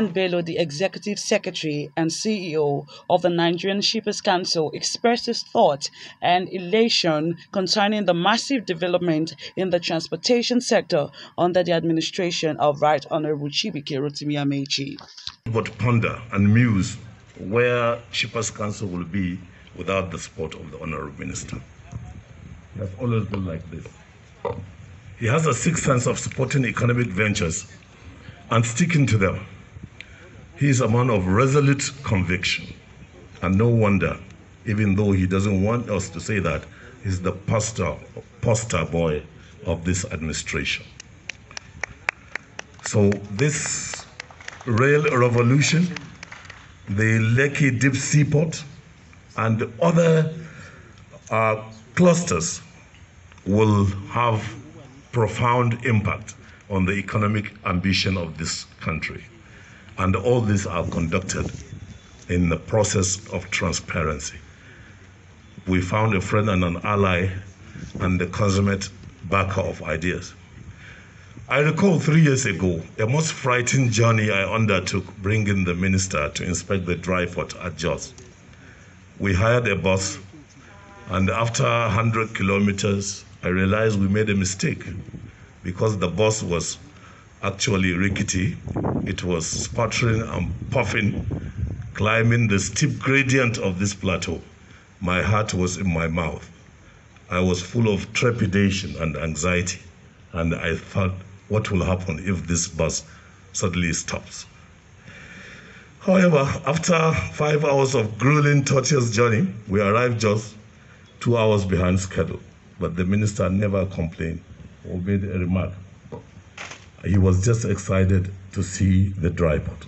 Sulaiman Bello, the Executive Secretary and CEO of the Nigerian Shippers Council, expressed his thought and elation concerning the massive development in the transportation sector under the administration of Right Honorable Chibike Rotimi Amechi. But ponder and muse where Shippers Council will be without the support of the Honorable Minister. He has always been like this. He has a sixth sense of supporting economic ventures and sticking to them. He is a man of resolute conviction, and no wonder, even though he doesn't want us to say that, he's the poster boy of this administration. So this rail revolution, the Lekki Deep Seaport, and other clusters will have profound impact on the economic ambition of this country. And all these are conducted in the process of transparency. We found a friend and an ally and the consummate backer of ideas. I recall 3 years ago, a most frightening journey I undertook bringing the minister to inspect the dry port at Jos. We hired a bus, and after 100 kilometers, I realized we made a mistake because the bus was actually rickety. It was sputtering and puffing, climbing the steep gradient of this plateau. My heart was in my mouth. I was full of trepidation and anxiety, and I thought, what will happen if this bus suddenly stops? However, after 5 hours of grueling, tortuous journey, we arrived just 2 hours behind schedule. But the minister never complained or made a remark. He was just excited to see the dry port.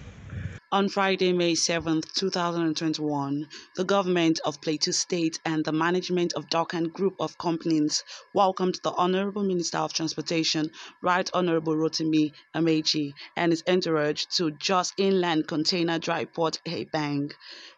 On Friday, May 7, 2021, the government of Plateau State and the management of Dokan Group of Companies welcomed the Honorable Minister of Transportation, Right Honorable Rotimi Amechi, and his entourage to Jos Inland Container Dry Port Hebang.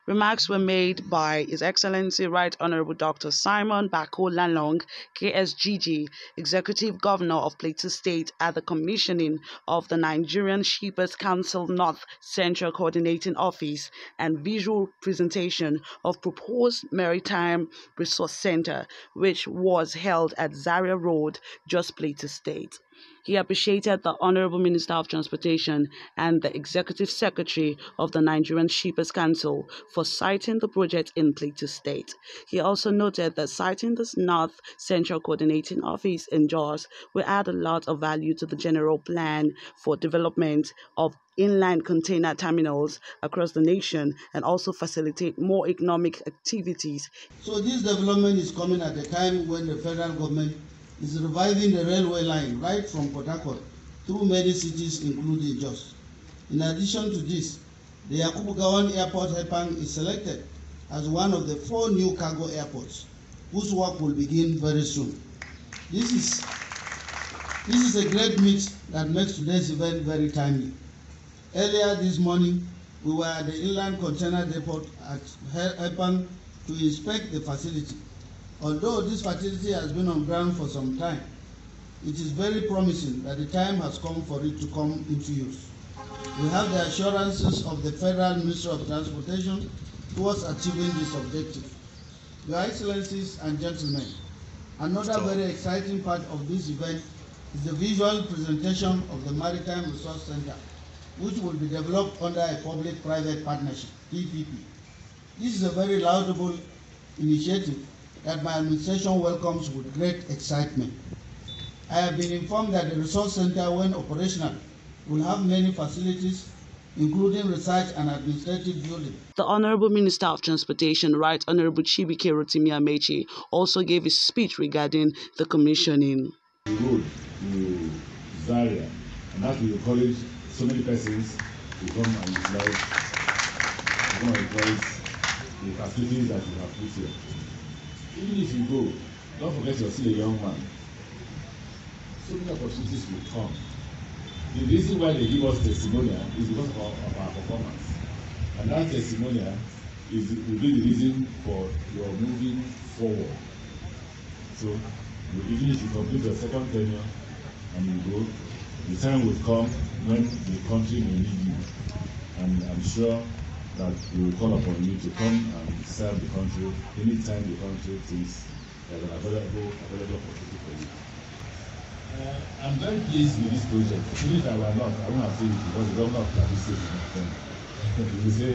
Remarks were made by His Excellency Right Honorable Dr. Simon Bako Lalong, KSGG, Executive Governor of Plateau State, at the commissioning of the Nigerian Shippers Council North Central Coordinating Office and visual presentation of proposed Maritime Resource Center, which was held at Zaria Road, Jos Plateau State. He appreciated the Honorable Minister of Transportation and the Executive Secretary of the Nigerian Shippers Council for citing the project in Plateau State. He also noted that citing this North Central Coordinating Office in Jos will add a lot of value to the general plan for development of inland container terminals across the nation and also facilitate more economic activities. So this development is coming at a time when the federal government is reviving the railway line right from Port Harcourt through many cities, including Jos. In addition to this, the Yakubu Gowon Airport Hepang is selected as one of the 4 new cargo airports, whose work will begin very soon. This is a great mix that makes today's event very timely. Earlier this morning, we were at the Inland Container Depot at Hepang to inspect the facility. Although this facility has been on ground for some time, it is very promising that the time has come for it to come into use. We have the assurances of the Federal Ministry of Transportation towards achieving this objective. Your Excellencies and gentlemen, another very exciting part of this event is the visual presentation of the Maritime Resource Center, which will be developed under a public-private partnership, PPP. This is a very laudable initiative that my administration welcomes with great excitement. I have been informed that the Resource Center, when operational, will have many facilities, including research and administrative buildings. The Honorable Minister of Transportation, Right Honorable Chibike Rotimi Amechi, also gave his speech regarding the commissioning. The road to Zaria, and that will encourage so many persons to come and utilize the facilities that you have put here. Even if you go, don't forget you're still a young man. So many opportunities will come. The reason why they give us testimonial is because of our performance. And that testimonial will be the reason for your moving forward. So even if you complete your second tenure and you go, the time will come when the country will need you. and I'm sure that we will call upon you to come and serve the country anytime the country thinks there's an available opportunity for you. I'm very pleased with this project. Even if I were not, I wouldn't have said it because the governor of Plateau State is my friend. He will say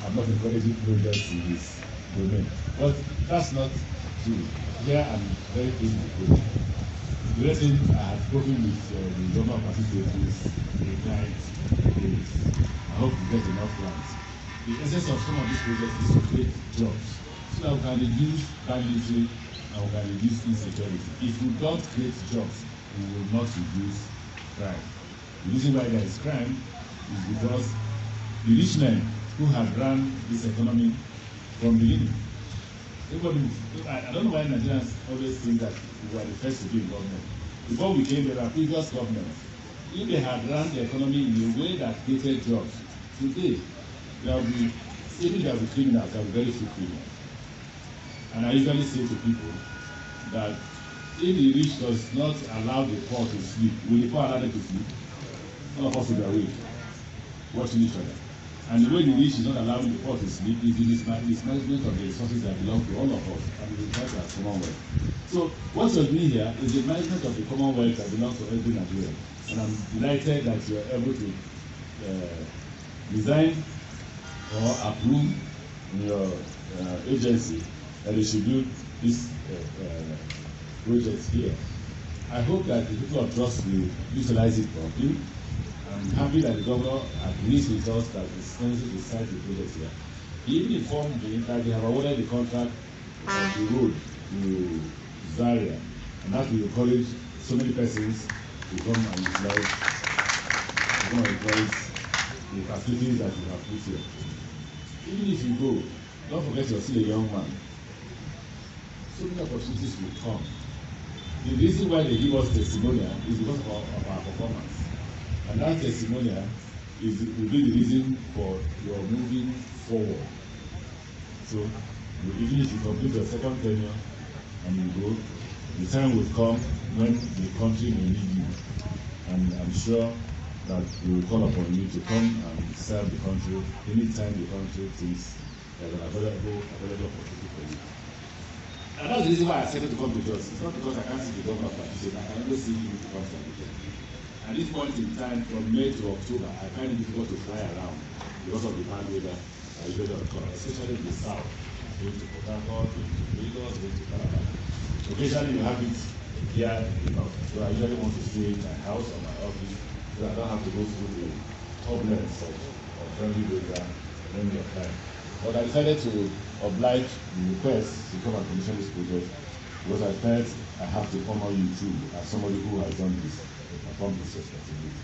I'm not encouraging projects in this domain. But that's not true. Here I'm very pleased with the project. The reason I have spoken with the governor of Plateau State is ignite days. I hope we get enough plans. The essence of some of these projects is to create jobs so that we can reduce banditry and we can reduce insecurity. If we don't create jobs, we will not reduce crime. The reason why there is crime is because the rich men who have run this economy from the beginning. I don't know why Nigerians always think that we were the first to be in government. Before we came, there were previous governments. If they had run the economy in a way that created jobs, today there will be, even there will be criminals, there will be very few criminals. And I usually say to people that if the rich does not allow the poor to sleep, will the poor allow them to sleep? All of us will be awake, watching each other. And the way the rich is not allowing the poor to sleep is the mismanagement of the resources that belong to all of us and the entire Commonwealth. So what you're doing here is the management of the Commonwealth that belongs to every Nigerian. And I'm delighted that you're able to design or approve in your agency that they should do this project here. I hope that the people of Trust will utilize it properly. I'm happy that the governor agrees with us that it's necessary to start the project here. He even informed me that they have awarded the contract of the road to Zaria, and that will encourage so many persons to come and utilize the facilities that you have put here. Even if you go, don't forget you're still a young man. So many opportunities will come. The reason why they give us testimonial is because of our performance. And that testimonial will be the reason for your moving forward. So even if you complete your second tenure and you go, the time will come when the country may need you. And I'm sure that we will call upon you to come and serve the country anytime the country thinks there's an available opportunity for you. And that's the reason why I accepted to come to Jos. It's not because I can't see the governor of Plateau. I can only see you to come to Abuja. At this point in time, from May to October, I find it difficult to fly around because of the bad weather I usually occur, especially in the south. Going to Port Harcourt, going to Lagos, going to Calabar. Occasionally you have it here in the north. So I usually want to stay in my house or my office so I don't have to go through the turbulence of friendly weather when we are flying. But I decided to oblige the request to come and commission this project because I felt I have to honor you too as somebody who has done this. Perform this responsibility.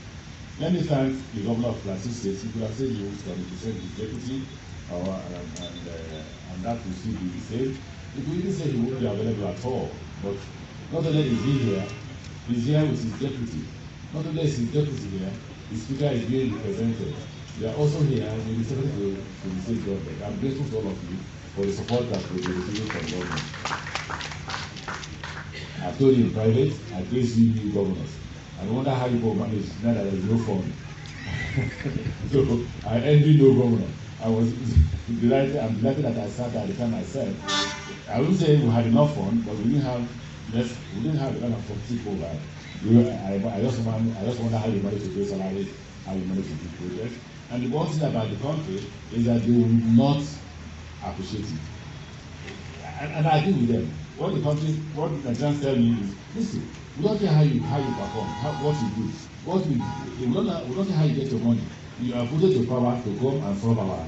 Let me thank the governor of Plateau State. He could have said he was going to present his deputy, and that will still be the same. He could even say he won't be available at all. But not only is he here, he's here with his deputy. Not only is his deputy here, the speaker is being represented. They are also here and will be sent to the state government. I'm grateful to all of you for the support that we are receiving from the government. I've told you in private, I praise you governors. I wonder how you will manage now that there is no fund. So I envy no governor. I was delighted. I'm delighted that I sat at the time I said. I wouldn't say we had enough fund, but we didn't have the kind of people that I just wonder how you manage to pay salaries, how you manage to do projects. And the one thing about the country is that they will not appreciate it. And I agree with them. What the Nigerians tell me is, listen, we don't care how you perform, what you do. We don't care how you get your money. You are put to power to come and solve our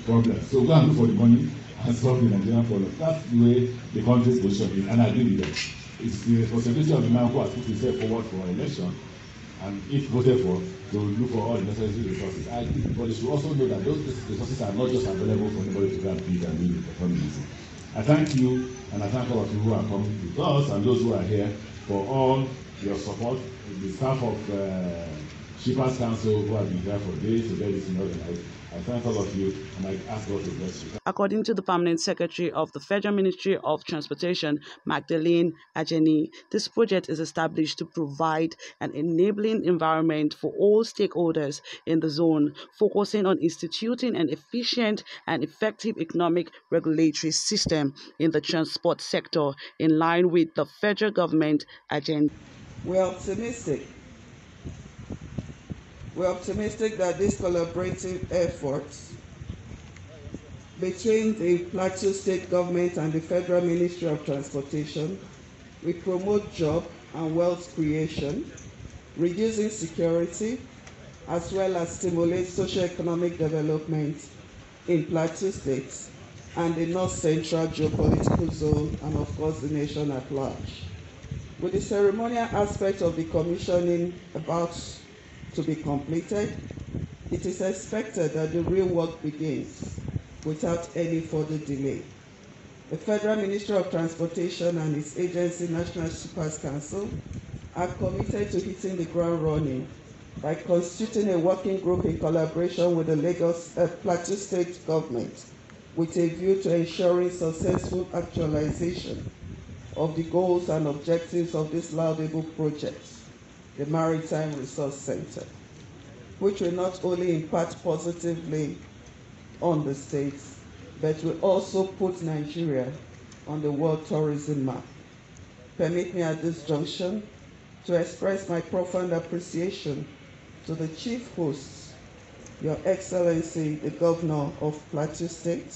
problems. So go and look for the money and solve the Nigerian problem. That's the way the country's position is, and I agree with them. It's the responsibility of the man who has put himself forward for election, and if voted for, to look for all the necessary resources. I agree, but you should also know that those resources are not just available for anybody to go and bid and win the performance. I thank you, and I thank all of you who are coming with us and those who are here for all your support. The staff of Shippers Council who have been there for days to get this thing organized. I thank all of you, and I ask God to bless you. According to the Permanent Secretary of the Federal Ministry of Transportation, Magdalene Ajeni, this project is established to provide an enabling environment for all stakeholders in the zone, focusing on instituting an efficient and effective economic regulatory system in the transport sector in line with the federal government agenda. We're optimistic. We're optimistic that these collaborative efforts between the Plateau State Government and the Federal Ministry of Transportation will promote job and wealth creation, reduce insecurity, as well as stimulate socio-economic development in Plateau State and the North Central geopolitical zone, and of course the nation at large. With the ceremonial aspect of the commissioning about to be completed, it is expected that the real work begins without any further delay. The Federal Ministry of Transportation and its agency, National Shippers Council, are committed to hitting the ground running by constituting a working group in collaboration with the Plateau State Government with a view to ensuring successful actualization of the goals and objectives of this laudable project, the Maritime Resource Center, which will not only impact positively on the states, but will also put Nigeria on the world tourism map. Permit me at this junction to express my profound appreciation to the chief hosts, Your Excellency, the Governor of Plateau State,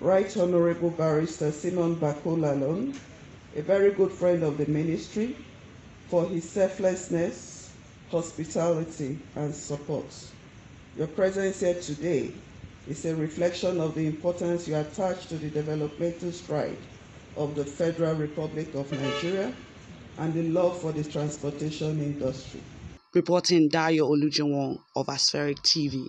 Right Honorable Barrister Simon Bako-Lalong, a very good friend of the ministry, for his selflessness, hospitality, and support. Your presence here today is a reflection of the importance you attach to the developmental stride of the Federal Republic of Nigeria and the love for the transportation industry. Reporting Dayo Olujewon of Aspheric TV.